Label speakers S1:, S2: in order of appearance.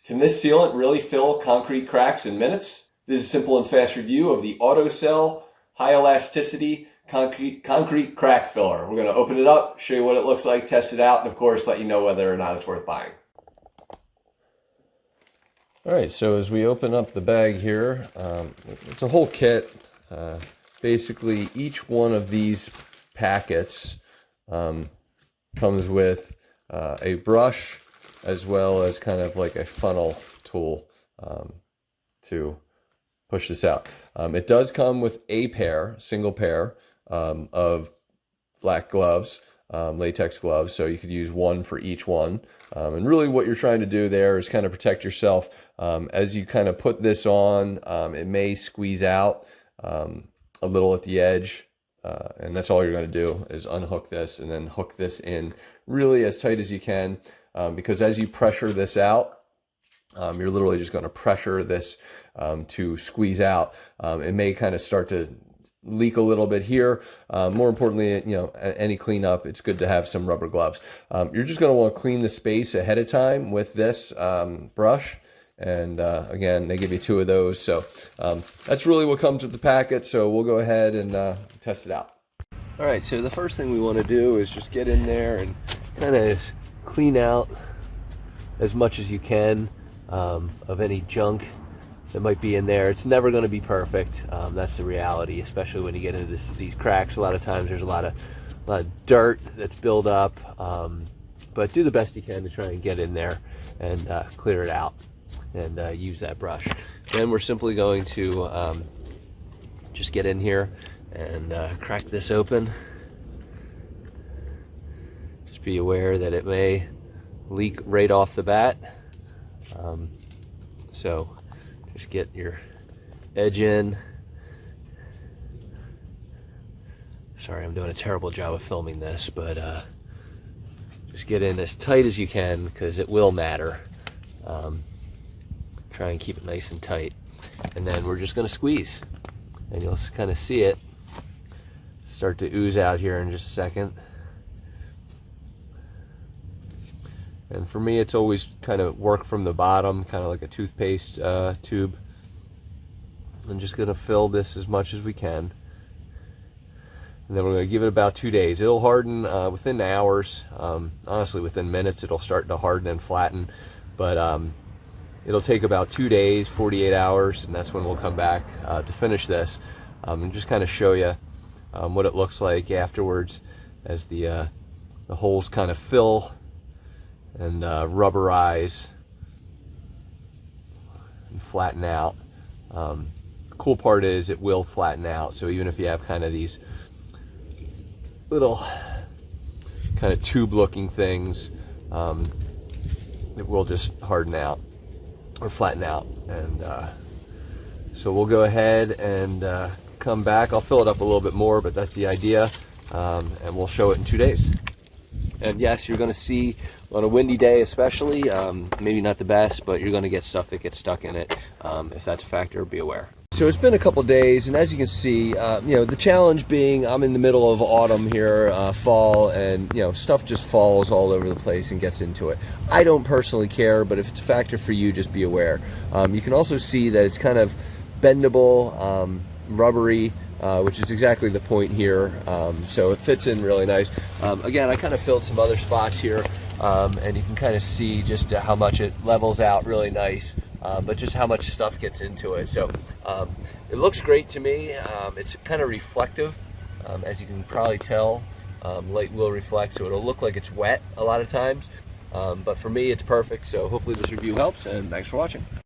S1: Can this sealant really fill concrete cracks in minutes? This is a simple and fast review of the AutoCell high elasticity concrete crack filler. We're going to open it up, show you what it looks like, test it out, and of course let you know whether or not it's worth buying. Alright, so as we open up the bag here, it's a whole kit. Basically each one of these packets comes with a brush as well as kind of like a funnel tool to push this out. It does come with a single pair of black gloves, latex gloves, so you could use one for each one. And really what you're trying to do there is kind of protect yourself. As you kind of put this on, it may squeeze out a little at the edge, and that's all you're going to do is unhook this and then hook this in really as tight as you can, because as you pressure this out, you're literally just going to pressure this to squeeze out. It may kind of start to leak a little bit here. More importantly, any cleanup, it's good to have some rubber gloves. You're just going to want to clean the space ahead of time with this brush. And again, they give you 2 of those. So that's really what comes with the packet. So we'll go ahead and test it out. All right, so the first thing we want to do is just get in there and kind of clean out as much as you can of any junk that might be in there. It's never going to be perfect. That's the reality, especially when you get into these cracks. A lot of times there's a lot of dirt that's built up, but do the best you can to try and get in there and clear it out and use that brush. Then we're simply going to just get in here and crack this open. Just be aware that it may leak right off the bat. So just get your edge in. Sorry, I'm doing a terrible job of filming this, but just get in as tight as you can because it will matter. Try and keep it nice and tight. And then we're just going to squeeze. And you'll kind of see it start to ooze out here in just a second. And for me, it's always kind of work from the bottom, kind of like a toothpaste tube. I'm just going to fill this as much as we can. And then we're going to give it about 2 days. It'll harden within hours. Honestly, within minutes, it'll start to harden and flatten. But it'll take about 2 days, 48 hours, and that's when we'll come back to finish this. And just kind of show you what it looks like afterwards as the holes kind of fill and rubberize and flatten out. The cool part is it will flatten out, so even if you have kind of these little kind of tube looking things, it will just harden out or flatten out. And so we'll go ahead and come back. I'll fill it up a little bit more, but that's the idea, and we'll show it in 2 days. And yes, you're going to see on a windy day especially, maybe not the best, but you're going to get stuff that gets stuck in it. If that's a factor, be aware. So it's been a couple days, and as you can see, the challenge being I'm in the middle of autumn here, fall, and stuff just falls all over the place and gets into it. I don't personally care, but if it's a factor for you, just be aware. You can also see that it's kind of bendable, rubbery, which is exactly the point here. So it fits in really nice. Again, I kind of filled some other spots here, and you can kind of see just how much it levels out really nice, but just how much stuff gets into it. So it looks great to me. It's kind of reflective, as you can probably tell. Light will reflect, so it'll look like it's wet a lot of times, but for me it's perfect. So hopefully this review helps, and thanks for watching.